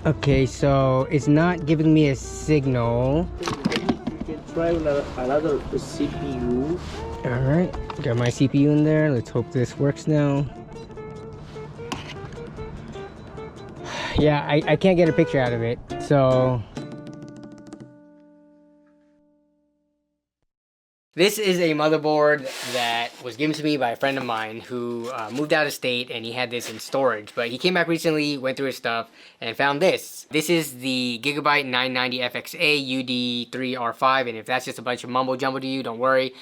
Okay, so it's not giving me a signal. You can try another CPU. Alright, got my CPU in there. Let's hope this works now. Yeah, I can't get a picture out of it, so... This is a motherboard that was given to me by a friend of mine who moved out of state, and he had this in storage. But he came back recently, went through his stuff, and found this. This is the Gigabyte 990 FXA UD3R5, and if that's just a bunch of mumbo jumbo to you, don't worry.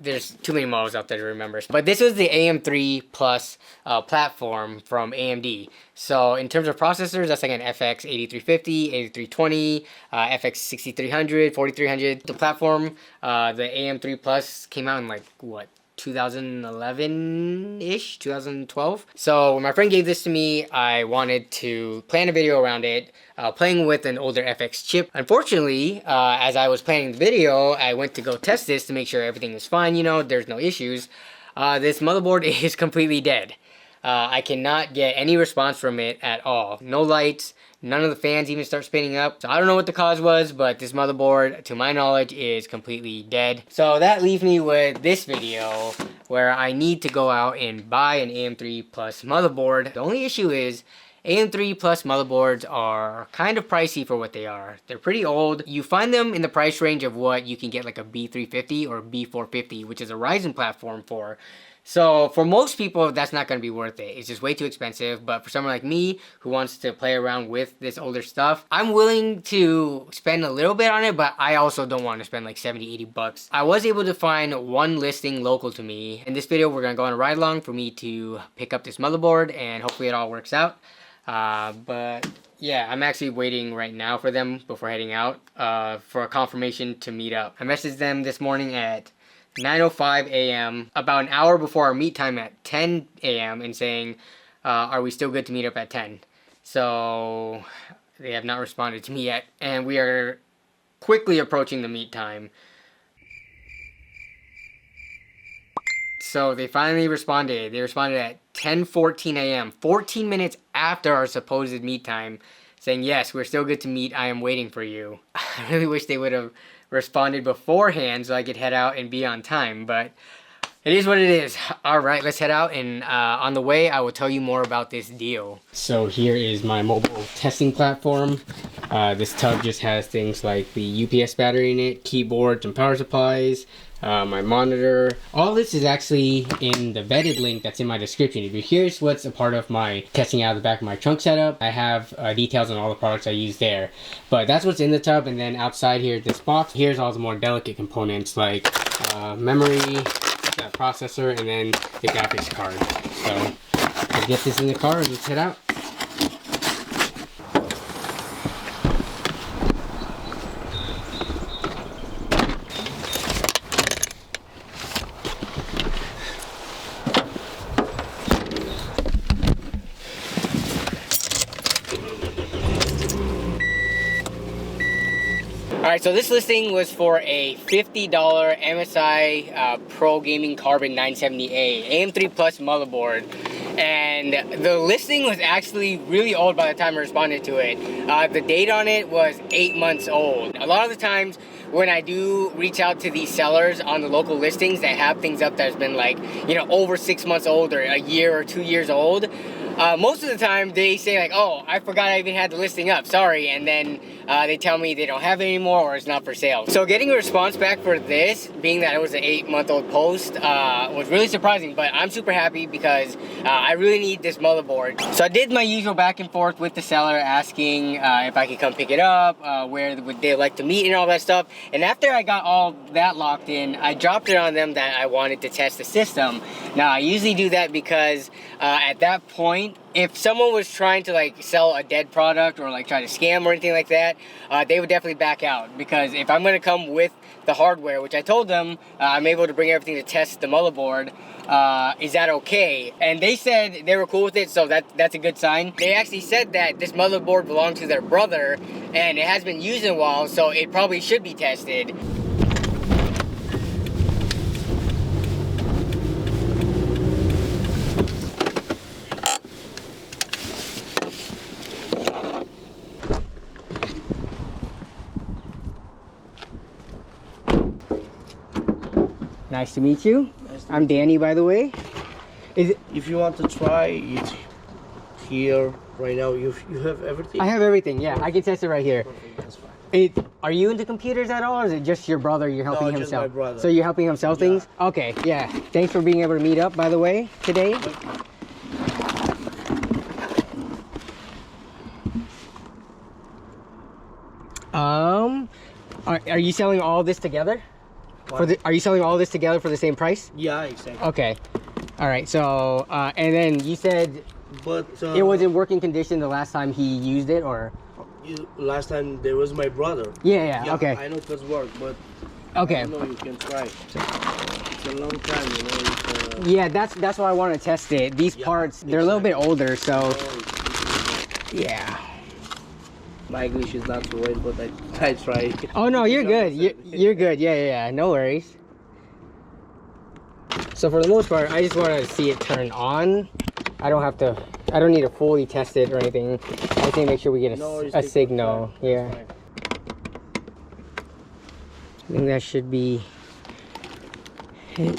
There's too many models out there to remember. But this was the AM3 Plus platform from AMD. So in terms of processors, that's like an FX 8350, 8320, FX 6300, 4300. The platform, the AM3 Plus came out in like, what, 2011-ish, 2012. So when my friend gave this to me, I wanted to plan a video around it, playing with an older FX chip. Unfortunately, as I was planning the video, I went to go test this to make sure everything is fine, you know, there's no issues. This motherboard is completely dead. I cannot get any response from it at all. No lights, none of the fans even start spinning up. So I don't know what the cause was, but this motherboard, to my knowledge, is completely dead. So that leaves me with this video where I need to go out and buy an AM3 Plus motherboard. The only issue is AM3 Plus motherboards are kind of pricey for what they are. They're pretty old. You find them in the price range of what you can get like a B350 or B450, which is a Ryzen platform for. So for most people, that's not going to be worth it. It's just way too expensive. But for someone like me who wants to play around with this older stuff, I'm willing to spend a little bit on it, but I also don't want to spend like 70, 80 bucks. I was able to find one listing local to me. In this video, we're going to go on a ride along for me to pick up this motherboard, and hopefully it all works out. But yeah, I'm actually waiting right now for them before heading out for a confirmation to meet up. I messaged them this morning at 9:05 a.m. about an hour before our meet time at 10 a.m. and saying, are we still good to meet up at 10? So they have not responded to me yet, and we are quickly approaching the meet time. So they finally responded. They responded at 10:14 a.m., 14 minutes after our supposed meet time, saying, yes, we're still good to meet. I am waiting for you. I really wish they would have responded beforehand so I could head out and be on time, but it is what it is. All right, let's head out, and on the way, I will tell you more about this deal. So here is my mobile testing platform. This tub just has things like the UPS battery in it, keyboards and power supplies, my monitor. All this is actually in the vetted link that's in my description. If you're curious what's a part of my testing out of the back of my trunk setup, I have details on all the products I use there. But that's what's in the tub, and then outside here, this box, here's all the more delicate components like memory, the processor, and then the graphics card. So let's get this in the car and let's head out. Alright, so this listing was for a $50 MSI Pro Gaming Carbon 970A AM3 Plus motherboard. And the listing was actually really old by the time I responded to it. The date on it was 8 months old. A lot of the times when I do reach out to these sellers on the local listings that have things up that's been like, you know, over 6 months old or a year or 2 years old, most of the time they say like, oh, I forgot I even had the listing up, sorry, and then they tell me they don't have it anymore or it's not for sale. So getting a response back for this, being that it was an 8-month-old post, was really surprising, but I'm super happy because I really need this motherboard. So I did my usual back and forth with the seller asking if I could come pick it up, where would they like to meet and all that stuff, and after I got all that locked in, I dropped it on them that I wanted to test the system. Now I usually do that because at that point, if someone was trying to like sell a dead product or like try to scam or anything like that, they would definitely back out, because if I'm going to come with the hardware, which I told them I'm able to bring everything to test the motherboard, is that okay? And they said they were cool with it, so that's a good sign. They actually said that this motherboard belonged to their brother and it has been used in a while, so it probably should be tested. Nice to meet you. I'm Danny, by the way. If you want to try it here right now, you have everything? I have everything, yeah. I can test it right here. Perfect, that's fine. Are you into computers at all, or is it just your brother you're helping him just sell? my brother. So you're helping him sell things? Okay, yeah. Thanks for being able to meet up, by the way, today. Are you selling all this together? Are you selling all this together for the same price? Yeah, exactly. Okay. All right. So, and then you said But it was in working condition the last time he used it, or? last time there was my brother. Yeah. Okay. I know it does work, but Okay. I know you can try. It's a long time, you know. Yeah, that's why I want to test it. These parts, they're a little bit older, so yeah. My English is not so well, but I try. Oh no, you're good. You're good. Yeah. No worries. So for the most part, I just want to see it turn on. I don't need to fully test it or anything. I just need to make sure we get a signal. Yeah. I think that should be it.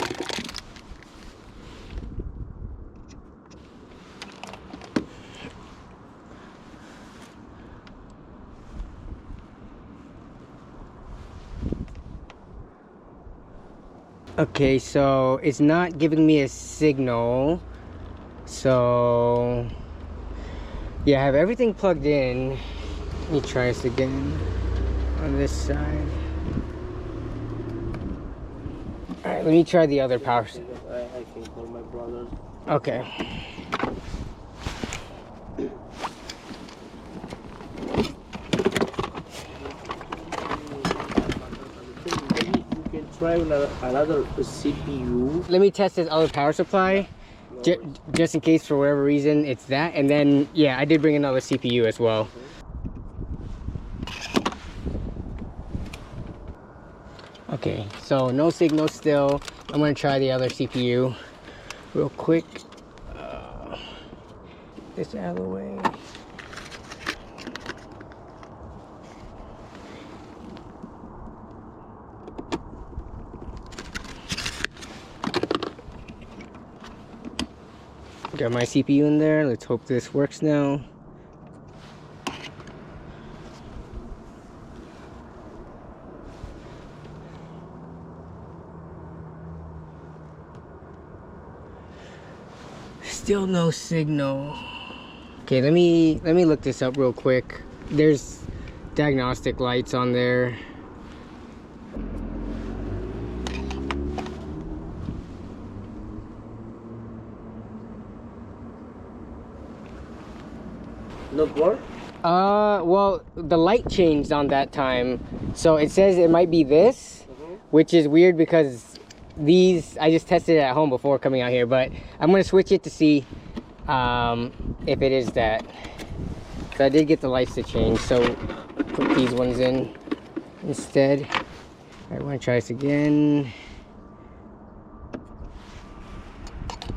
Okay, so it's not giving me a signal. So yeah, I have everything plugged in. Let me try this again on this side. All right, let me try the other power. I can call my brother. Okay. You can try another CPU. Let me test this other power supply. Just in case for whatever reason it's that, and then yeah, I did bring another CPU as well. Okay, so no signal still. I'm gonna try the other CPU real quick. This out of the way. Got my CPU in there. Let's hope this works now. Still no signal. Okay, let me look this up real quick. There's diagnostic lights on there. Not work? Well, the light changed on that time. So it says it might be this, which is weird because these, I just tested it at home before coming out here, but I'm gonna switch it to see if it is that. So I did get the lights to change, so put these ones in instead. All right, wanna try this again.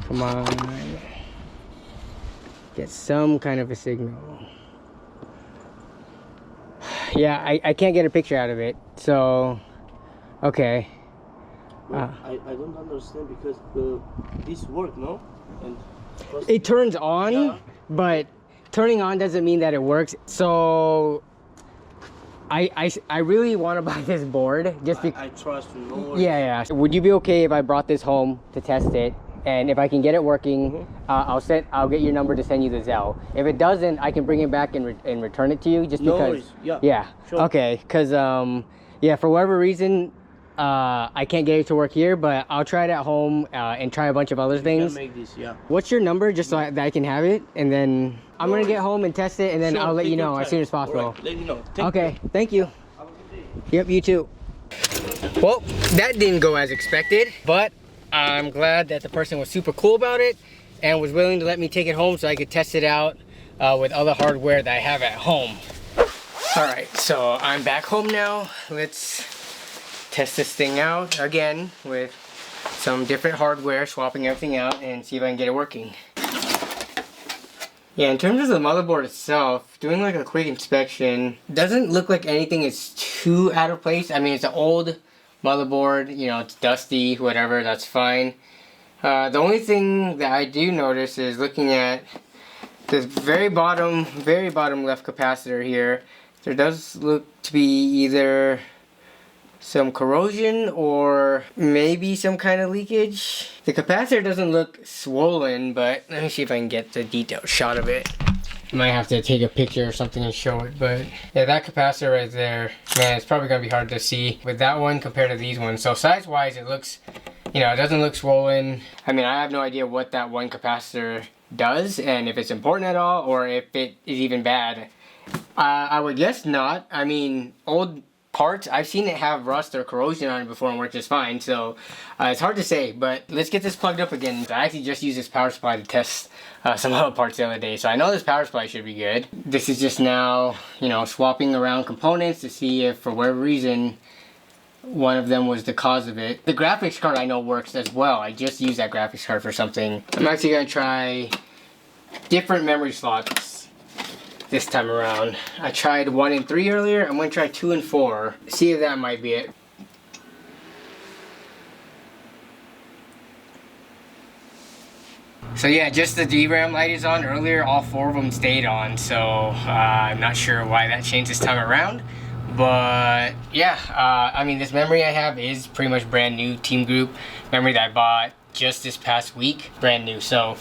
Come on. Get some kind of a signal. Yeah, I can't get a picture out of it, so okay. I don't understand because this work, no? And it turns on, but turning on doesn't mean that it works. So I really want to buy this board just because I trust you. No worries. yeah. Would you be okay if I brought this home to test it? And if I can get it working, I'll get your number to send you the Zelle. If it doesn't, I can bring it back and return it to you, just No because. worries. Yeah. Sure. Okay. Because yeah, for whatever reason, I can't get it to work here, but I'll try it at home and try a bunch of other things. Can make this, yeah. What's your number, just so that I can have it, and then I'm gonna get home and test it, and then Sure, I'll let you take your know as time. soon as possible. All right, let me know. Okay. Thank you. Yep. You too. Well, that didn't go as expected, but I'm glad that the person was super cool about it and was willing to let me take it home so I could test it out with other hardware that I have at home. All right, so I'm back home now. Let's test this thing out again with some different hardware, swapping everything out and see if I can get it working. Yeah, in terms of the motherboard itself, doing like a quick inspection, doesn't look like anything is too out of place. I mean, it's an old Motherboard, you know, it's dusty, whatever, that's fine. The only thing that I do notice is looking at this very bottom left capacitor here. There does look to be either some corrosion or maybe some kind of leakage. The capacitor doesn't look swollen, but let me see if I can get the detailed shot of it. I might have to take a picture or something and show it, but yeah, that capacitor right there, man, it's probably gonna be hard to see with that one compared to these ones. So size wise, it looks, you know, it doesn't look swollen. I mean, I have no idea what that one capacitor does and if it's important at all or if it is even bad. I would guess not. I mean, old parts, I've seen it have rust or corrosion on it before and work just fine, so it's hard to say, but let's get this plugged up again. I actually just used this power supply to test some other parts the other day, so I know this power supply should be good. This is just now, you know, swapping around components to see if for whatever reason one of them was the cause of it. The graphics card I know works as well. I just used that graphics card for something. I'm actually going to try different memory slots this time around. I tried 1 and 3 earlier. I'm going to try 2 and 4. See if that might be it. So yeah, just the DRAM light is on. Earlier all 4 of them stayed on, so I'm not sure why that changed this time around. But yeah, I mean, this memory I have is pretty much brand new. Team Group memory that I bought just this past week, brand new. So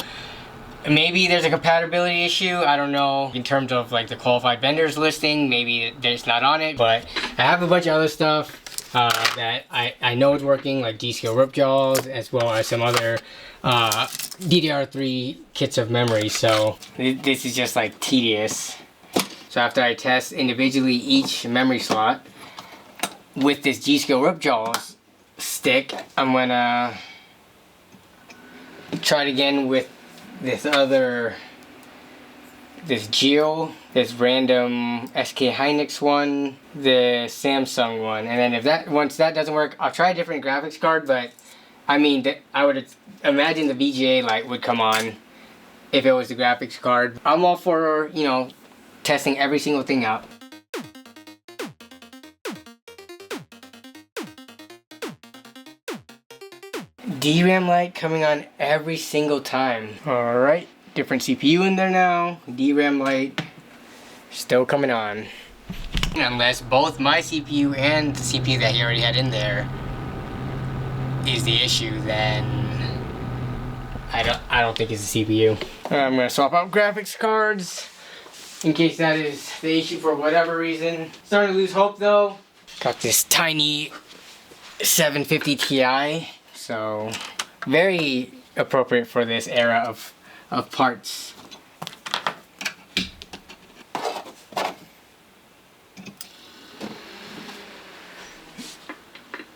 maybe there's a compatibility issue, I don't know, in terms of like the qualified vendors listing, maybe it's not on it, but I have a bunch of other stuff that I know is working, like D-scale rip jaws, as well as some other DDR3 kits of memory, so this is just like tedious. So after I test individually each memory slot with this G-scale rip jaws stick, I'm gonna try it again with this Geo, this random SK Hynix one, the Samsung one, and then once that doesn't work, I'll try a different graphics card. But I mean, I would imagine the VGA light would come on if it was the graphics card. I'm all for, you know, testing every single thing out. DRAM light coming on every single time. Alright, different CPU in there now. DRAM light still coming on. Unless both my CPU and the CPU that he already had in there is the issue, then I don't think it's the CPU. I'm gonna swap out graphics cards in case that is the issue for whatever reason. Starting to lose hope though. Got this tiny 750 Ti. So, very appropriate for this era of parts.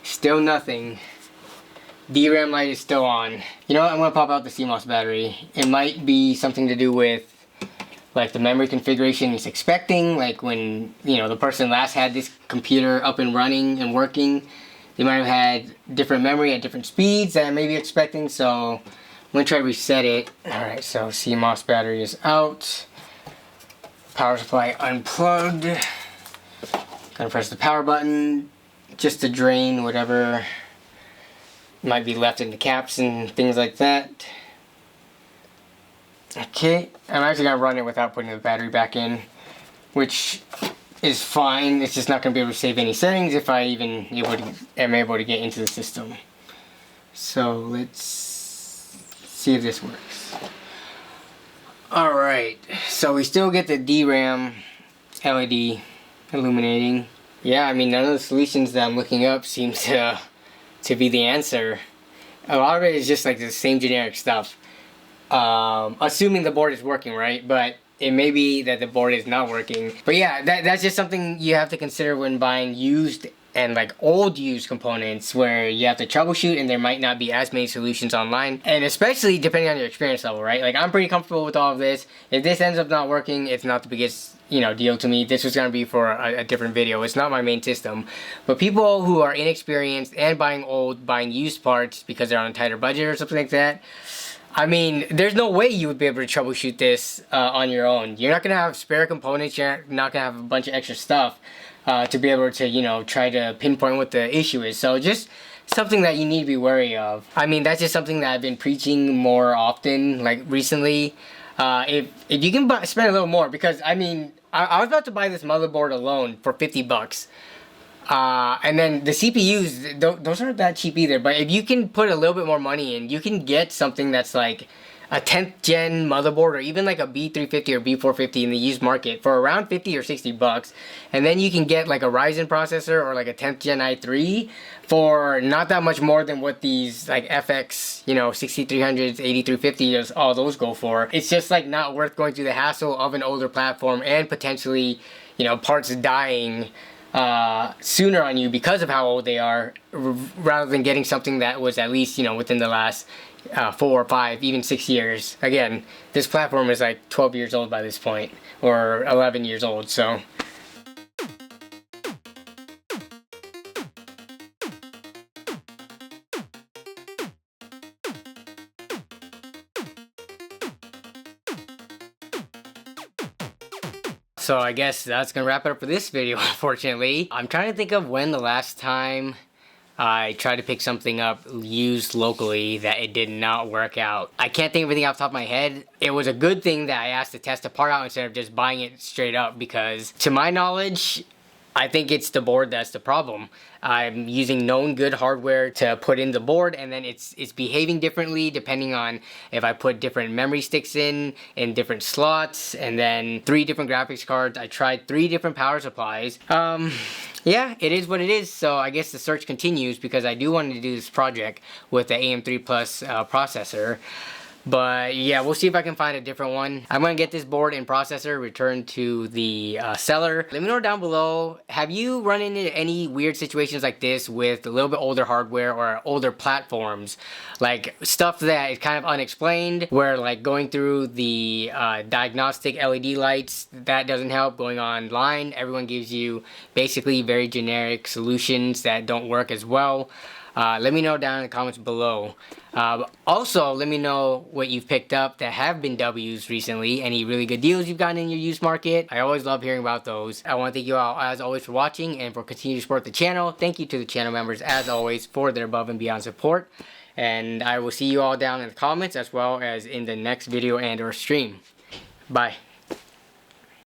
Still nothing. DRAM light is still on. You know what, I'm gonna pop out the CMOS battery. It might be something to do with like the memory configuration it's expecting, like when, you know, the person last had this computer up and running and working. They might have had different memory at different speeds that I may be expecting, so I'm going to try to reset it. Alright, so CMOS battery is out. Power supply unplugged. Gonna press the power button just to drain whatever might be left in the caps and things like that. Okay, I'm actually going to run it without putting the battery back in, which is fine. It's just not going to be able to save any settings if I even am able to get into the system. So let's see if this works. Alright, so we still get the DRAM LED illuminating. Yeah, I mean, none of the solutions that I'm looking up seem to be the answer. A lot of it is just like the same generic stuff. Assuming the board is working, right? But it may be that the board is not working. But yeah, that's just something you have to consider when buying used and like old used components, where you have to troubleshoot and there might not be as many solutions online. And especially depending on your experience level, right? Like, I'm pretty comfortable with all of this. If this ends up not working, it's not the biggest, you know, deal to me. This was going to be for a different video. It's not my main system. But people who are inexperienced and buying used parts because they're on a tighter budget or something like that, I mean, there's no way you would be able to troubleshoot this on your own. You're not going to have spare components. You're not going to have a bunch of extra stuff. to be able to, you know, try to pinpoint what the issue is. So just something that you need to be wary of. I mean, that's just something that I've been preaching more often, like recently. If you can spend a little more, because I mean, I was about to buy this motherboard alone for $50. And then the CPUs, those aren't that cheap either. But if you can put a little bit more money in, you can get something that's like a 10th gen motherboard, or even like a B350 or B450 in the used market for around 50 or $60. And then you can get like a Ryzen processor or like a 10th gen i3 for not that much more than what these like FX, you know, 6300s, 8350s, all those go for. It's just like not worth going through the hassle of an older platform and potentially, you know, parts dying sooner on you because of how old they are, rather than getting something that was at least, you know, within the last 4 or 5, even 6 years. Again, this platform is like 12 years old by this point, or 11 years old, so. So I guess that's gonna wrap it up for this video, unfortunately. I'm trying to think of when the last time I tried to pick something up used locally that it did not work out. I can't think of anything off the top of my head. It was a good thing that I asked to test a part out instead of just buying it straight up, because to my knowledge, I think it's the board that's the problem. I'm using known good hardware to put in the board, and then it's behaving differently depending on if I put different memory sticks in different slots, and then 3 different graphics cards. I tried 3 different power supplies. Yeah, it is what it is. So I guess the search continues, because I do want to do this project with the AM3 Plus processor. But yeah, we'll see if I can find a different one. I'm going to get this board and processor returned to the seller. Let me know down below, have you run into any weird situations like this with a little bit older hardware or older platforms? Like stuff that is kind of unexplained, where like going through the diagnostic LED lights, that doesn't help. Going online, everyone gives you basically very generic solutions that don't work as well. Let me know down in the comments below. Also, let me know what you've picked up that have been W's recently. Any really good deals you've gotten in your used market. I always love hearing about those. I want to thank you all, as always, for watching and for continuing to support the channel. Thank you to the channel members, as always, for their above and beyond support. And I will see you all down in the comments, as well as in the next video and or stream. Bye.